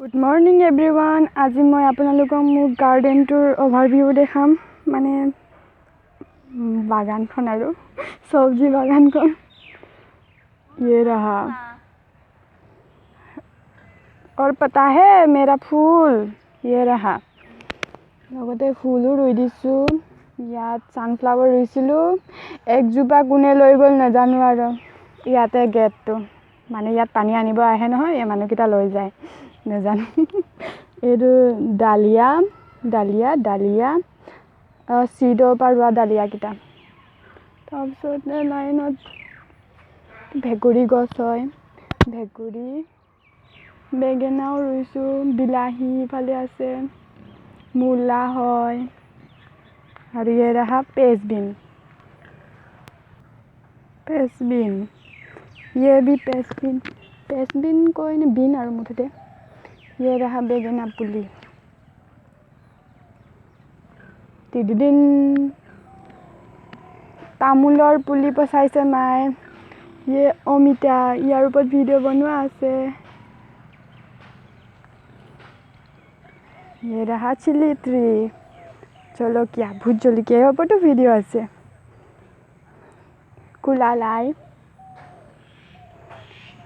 Good morning everyone. আজি মই আপোনালোকক মোৰ গাৰ্ডেনটোৰ অভাৰভিউ দেখাম মানে বাগানখন আৰু সবজি বাগানখন ये रहा और पता है मेरा फूल ये रहा লগতে ফুলো ৰুই দিছো ইয়াত সানফ্লাৱাৰ ৰুইছিলো একজোপা কোনে লৈ গল নাজানো আৰু ইয়াতে গেটটো মানে ইয়াত পানী আনিব আহে নহয় এই মানুহকিটা লৈ যায় নাজানো এইটো ডালিয়া সিডৰ পৰা ৰোৱা ডালিয়া কিটা তাৰপিছত লাইনত ভেকুৰী গছ হয় ভেকুৰী বেগেনাও ৰুইছো বিলাহী ফালে আছে मूला হয় और ये रहा पेसबिन ये भी पेसबिन कोई नहीं बिन और मुठते ये रहा बेगेना पुली तिदिन तामुलर पुली पसाइसे माय ये अमिता यार ऊपर वीडियो बनवा आसे ये रहा चिली ट्री चलो क्या भूत जल्दी के ऊपर तो वीडियो आसे कुलालाई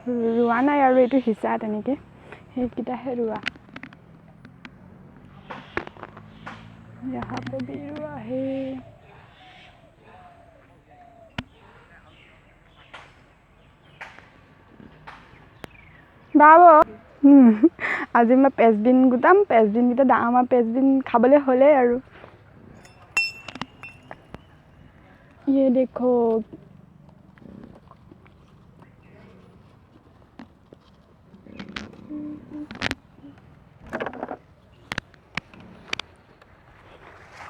रुआना यार ये तो हिस्सा तने के हे किता है रुआ यहाँ पे भी रुआ है बाबो আজি মই পেজবিন গুটাম পেজবিন গিটা ডাঙৰ পেজবিন খাবলে হলে আৰু ये देखो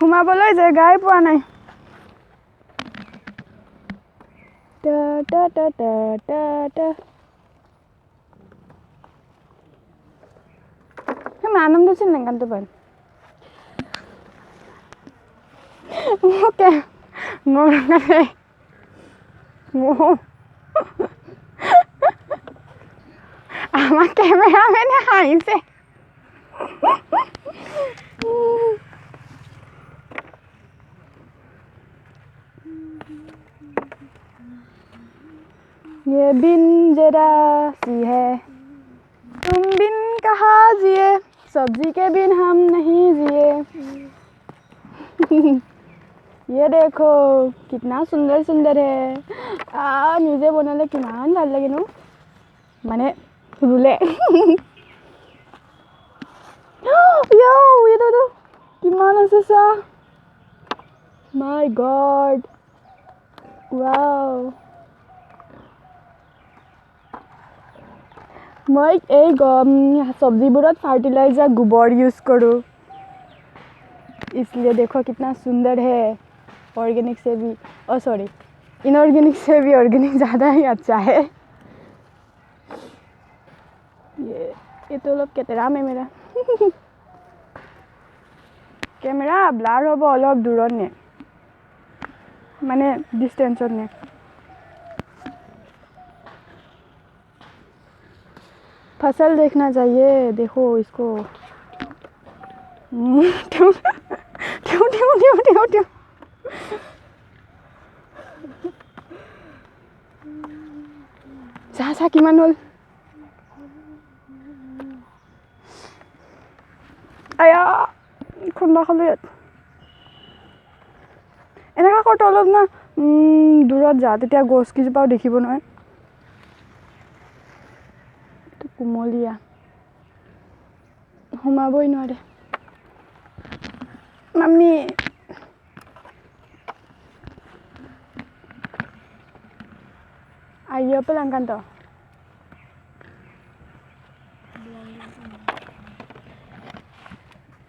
ঘুমাবলৈ জেগাই পোৱা নাই টা টা টা টা টা টা आनंद से नहीं तो पर ओके मोरे वो आमा कैमरा में ना हाई से ये बिन जरा सी है तुम बिन कहाँ जिए सब्जी के बिन हम नहीं जिए ये देखो कितना सुंदर सुंदर है निजे बनाले किमान ভাল লাগে নো মানে ৰুলে यो ये तो किमान আছে সা माय गॉड वाओ मैं এই सब्जीबुरत फर्टिलाइजर गोबर यूज करूँ इसलिए देखो कितना सुंदर है ऑर्गेनिक से भी सॉरी इनऑर्गेनिक से भी ऑर्गेनिक ज़्यादा ही अच्छा है ये तो लोग केतेरा में मेरा कैमरा ब्लार हो अलग दूर ने माने डिस्टेंस ने फसल देखना चाहिए देखो इसको सा किमान हल आया खुंदा खालो यात এনেকা কৰতে অলপ না দূৰত যা তেতিয়া গছ কিজোপাও দেখিব নহয় কুমলিয়া সোমাবই নোৱাৰে mummy ayo pelanggan toh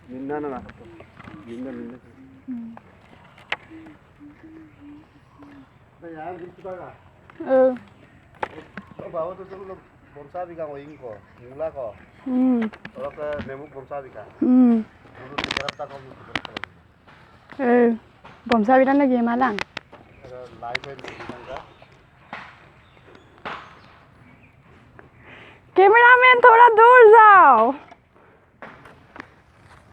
minna यार दिखता का बाबा तो चलो बोनसा बिका को इनको मूला को और का नेमु बोनसा बिका दulu dikerata kau बोनसा बिका लगी मालांग लाइव है दिखा कैमरामैन थोड़ा दूर जाओ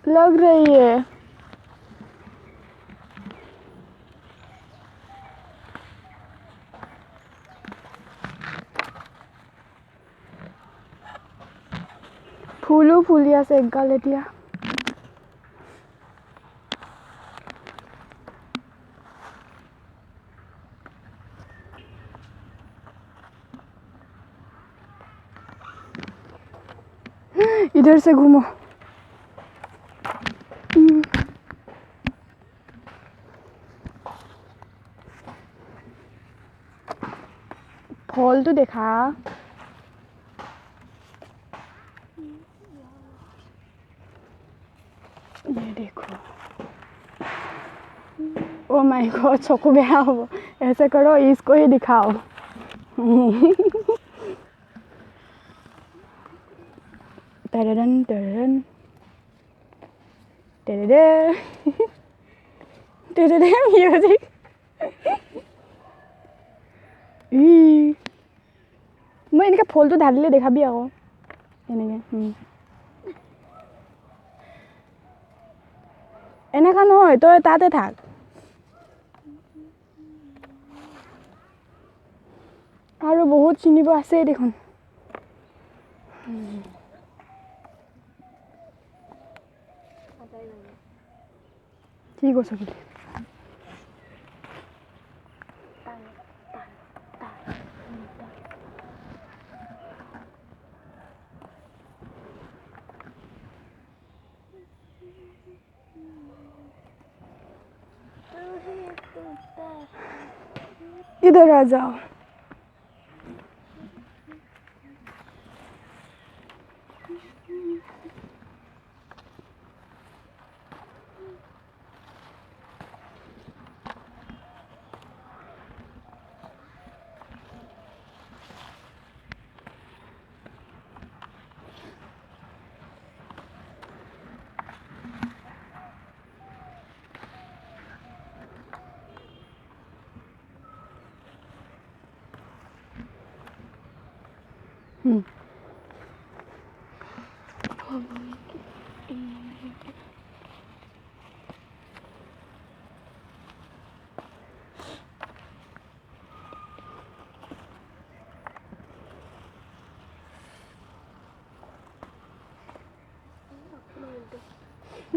लग रही है। फूलो फुली আছে একগাল এতিয়া। इधर से घूमो। फल तो देखा। ये देखो। ओ माय गॉड, चोको बेहा हो। ऐसे करो, इसको ही दिखाओ। तररन तररन तररन तररन म्यूजिक। मैं इनका फल तो ढालिले देखाबी आको এনেকে। এনেকা নহয়, তই তাতে থাক। আৰু বহুত চিনিব আছে দেখোন। কি কৈছ কি? इधर आ जाओ।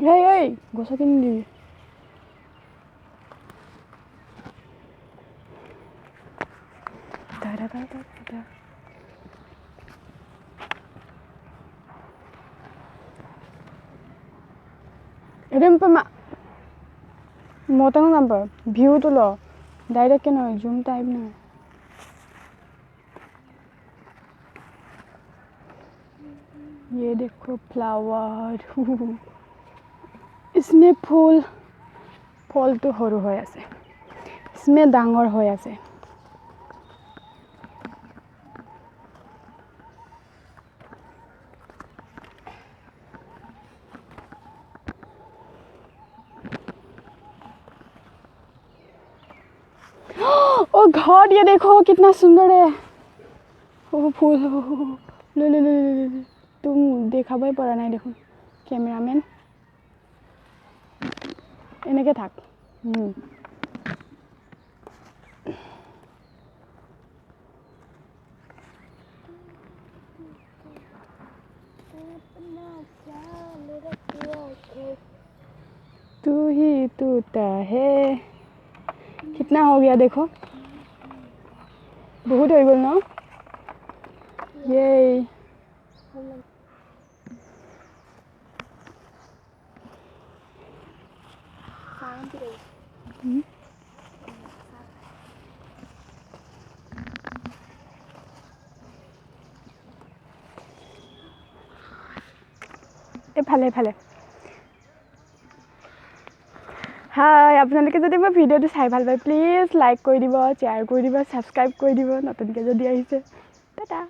Hey, gosakin di. Ini pema motong nampak view tu lo direct ke no zoom type na. ये देखो फ्लावर। इसमें फूल फल तो हरु हो आसे, इसमें डांगर हो आसे। ओ गॉड, ये देखो कितना सुंदर है। ओ फूल ले ले ले ले, तुम देखाबई परा নাই देखो कैमरामैन। এনেকে থাক। तू ही तूता है। कितना हो गया देखो, बहुत हो गया ना। ये এফালে এফালে। হাই, আপোনালোকে যদি মোৰ ভিডিঅ'টো চাই ভাল পায় প্লিজ লাইক কৰি দিব, শ্বেয়াৰ কৰি দিব, ছাবস্ক্ৰাইব কৰি দিব, নতুনকৈ যদি আহিছে। টাটা।